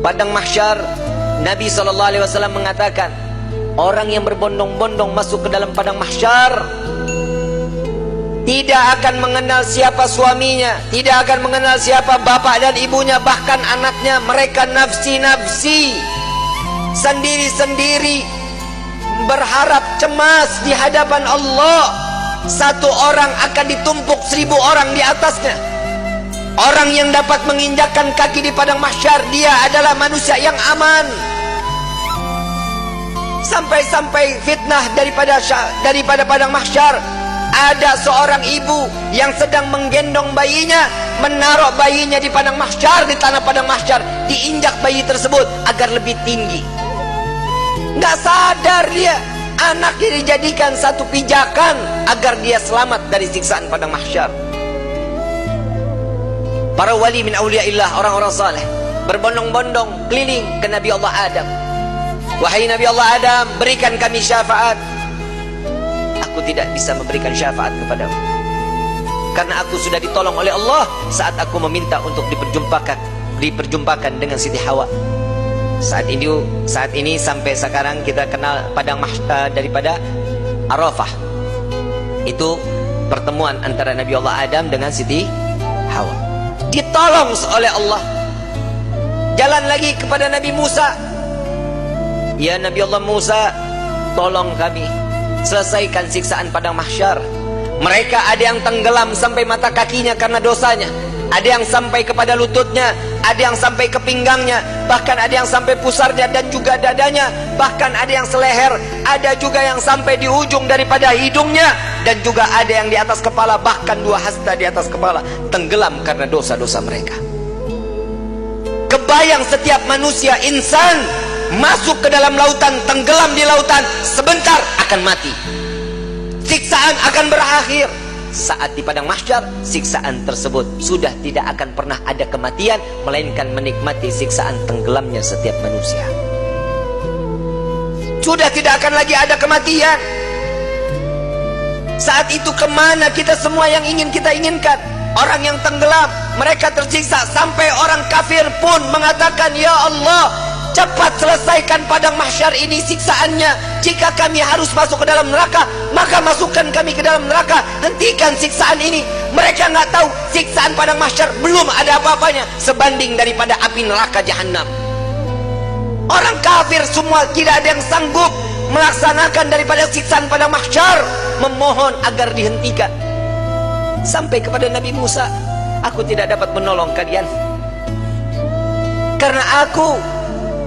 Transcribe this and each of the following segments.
Padang mahsyar, Nabi SAW mengatakan, orang yang berbondong-bondong masuk ke dalam padang mahsyar tidak akan mengenal siapa suaminya, tidak akan mengenal siapa bapak dan ibunya, bahkan anaknya. Mereka nafsi-nafsi, sendiri-sendiri, berharap cemas di hadapan Allah. Satu orang akan ditumpuk 1000 orang di atasnya. Orang yang dapat menginjakkan kaki di padang mahsyar, dia adalah manusia yang aman. Sampai-sampai fitnah daripada padang mahsyar, ada seorang ibu yang sedang menggendong bayinya, menaruh bayinya di padang mahsyar, di tanah padang mahsyar, diinjak bayi tersebut agar lebih tinggi. Nggak sadar dia, anaknya dijadikan satu pijakan agar dia selamat dari siksaan padang mahsyar. Para wali min awliyaillah, orang-orang saleh, berbondong-bondong keliling ke Nabi Allah Adam. Wahai Nabi Allah Adam, berikan kami syafaat. Aku tidak bisa memberikan syafaat kepadamu, karena aku sudah ditolong oleh Allah saat aku meminta untuk diperjumpakan dengan Siti Hawa. Saat ini sampai sekarang kita kenal padang mahsyar daripada Arafah. Itu pertemuan antara Nabi Allah Adam dengan Siti Hawa. Ditolong oleh Allah. Jalan lagi kepada Nabi Musa. Ya Nabi Allah Musa, tolong kami selesaikan siksaan padang mahsyar. Mereka ada yang tenggelam sampai mata kakinya karena dosanya, ada yang sampai kepada lututnya, ada yang sampai ke pinggangnya, bahkan ada yang sampai pusarnya dan juga dadanya, bahkan ada yang seleher, ada juga yang sampai di ujung daripada hidungnya, dan juga ada yang di atas kepala, bahkan 2 hasta di atas kepala, tenggelam karena dosa-dosa mereka. Kebayang setiap manusia, insan, masuk ke dalam lautan, tenggelam di lautan, sebentar akan mati. Siksaan akan berakhir. Saat di padang mahsyar, siksaan tersebut sudah tidak akan pernah ada kematian, melainkan menikmati siksaan tenggelamnya setiap manusia. Sudah tidak akan lagi ada kematian. Saat itu kemana kita semua yang ingin kita inginkan? Orang yang tenggelam, mereka tersiksa, sampai orang kafir pun mengatakan, ya Allah, cepat selesaikan padang mahsyar ini siksaannya. Jika kami harus masuk ke dalam neraka, maka masukkan kami ke dalam neraka. Hentikan siksaan ini. Mereka nggak tahu siksaan padang mahsyar belum ada apa-apanya sebanding daripada api neraka jahanam. Orang kafir semua tidak ada yang sanggup melaksanakan daripada siksaan padang mahsyar, memohon agar dihentikan. Sampai kepada Nabi Musa, aku tidak dapat menolong kalian karena aku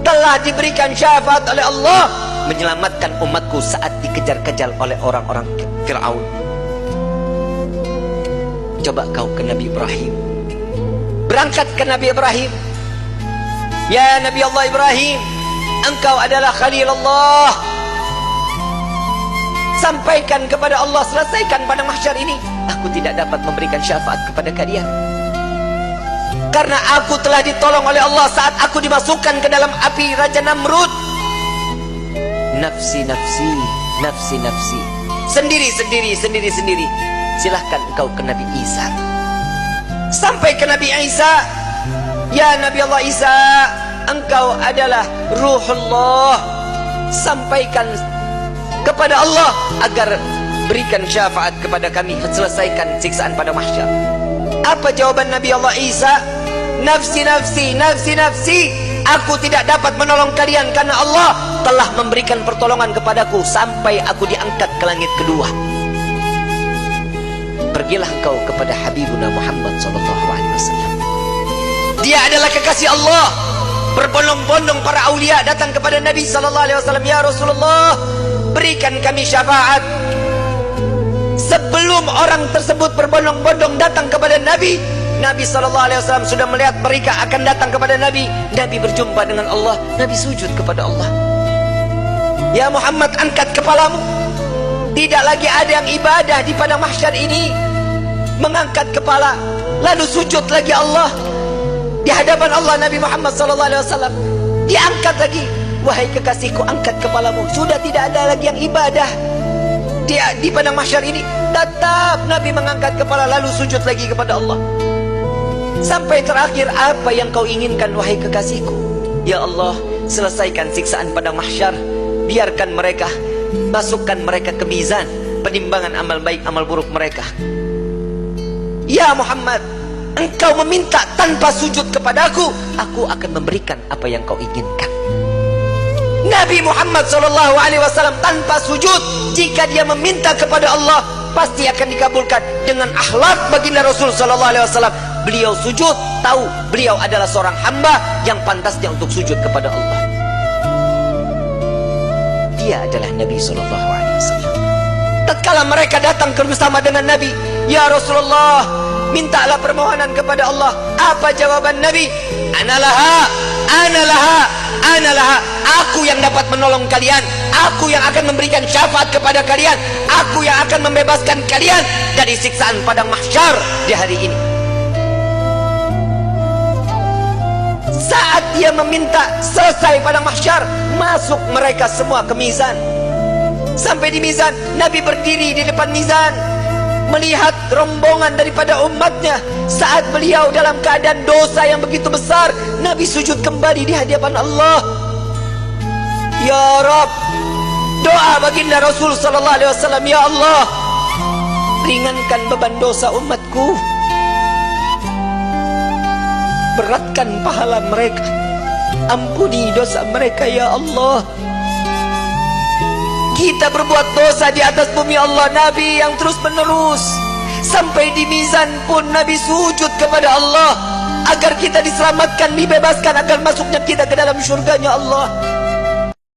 telah diberikan syafaat oleh Allah menyelamatkan umatku saat dikejar-kejar oleh orang-orang Fir'aun. Coba kau ke Nabi Ibrahim, berangkat ke Nabi Ibrahim. Ya Nabi Allah Ibrahim, engkau adalah Khalil Allah. Sampaikan kepada Allah, selesaikan padang mahsyar ini. Aku tidak dapat memberikan syafaat kepada kalian karena aku telah ditolong oleh Allah saat aku dimasukkan ke dalam api Raja Namrud. Nafsi, nafsi, nafsi, nafsi. Sendiri, sendiri, sendiri, sendiri. Silahkan engkau ke Nabi Isa. Sampai ke Nabi Isa. Ya Nabi Allah Isa, engkau adalah Ruhullah. Sampaikan kepada Allah agar berikan syafaat kepada kami, selesaikan siksaan pada mahsyar. Apa jawaban Nabi Allah Isa? Nafsi, nafsi, nafsi, nafsi. Aku tidak dapat menolong kalian karena Allah telah memberikan pertolongan kepadaku sampai aku diangkat ke langit kedua. Pergilah engkau kepada Habibuna Muhammad SAW. Dia adalah kekasih Allah. Berbondong-bondong para aulia datang kepada Nabi SAW. Ya Rasulullah, berikan kami syafaat. Sebelum orang tersebut berbondong-bondong datang kepada Nabi, Nabi SAW sudah melihat mereka akan datang kepada Nabi. Nabi berjumpa dengan Allah. Nabi sujud kepada Allah. Ya Muhammad, angkat kepalamu. Tidak lagi ada yang ibadah di padang mahsyar ini mengangkat kepala lalu sujud lagi Allah di hadapan Allah. Nabi Muhammad SAW diangkat lagi. Wahai kekasihku, angkat kepalamu. Sudah tidak ada lagi yang ibadah di padang mahsyar ini. Tetap Nabi mengangkat kepala lalu sujud lagi kepada Allah. Sampai terakhir, apa yang kau inginkan wahai kekasihku? Ya Allah, selesaikan siksaan pada mahsyar. Biarkan mereka, masukkan mereka ke mizan penimbangan amal baik amal buruk mereka. Ya Muhammad, engkau meminta tanpa sujud kepadaku, aku akan memberikan apa yang kau inginkan. Nabi Muhammad SAW tanpa sujud, jika dia meminta kepada Allah, pasti akan dikabulkan. Dengan akhlak baginda Rasul SAW, beliau sujud, tahu beliau adalah seorang hamba yang pantasnya untuk sujud kepada Allah. Dia adalah Nabi SAW. Tatkala mereka datang bersama dengan Nabi, ya Rasulullah, mintalah permohonan kepada Allah. Apa jawaban Nabi? Analaha, analaha, analaha. Aku yang dapat menolong kalian, aku yang akan memberikan syafaat kepada kalian, aku yang akan membebaskan kalian dari siksaan padang mahsyar di hari ini. Saat dia meminta, selesai padang mahsyar, masuk mereka semua ke mizan. Sampai di mizan, Nabi berdiri di depan mizan, melihat rombongan daripada umatnya. Saat beliau dalam keadaan dosa yang begitu besar, Nabi sujud kembali di hadapan Allah. Ya Rabb, doa baginda Rasul SAW, ya Allah, ringankan beban dosa umatku, beratkan pahala mereka, ampuni dosa mereka ya Allah. Kita berbuat dosa di atas bumi Allah, Nabi yang terus menerus. Sampai di mizan pun Nabi sujud kepada Allah, agar kita diselamatkan, dibebaskan, agar masuknya kita ke dalam syurganya Allah.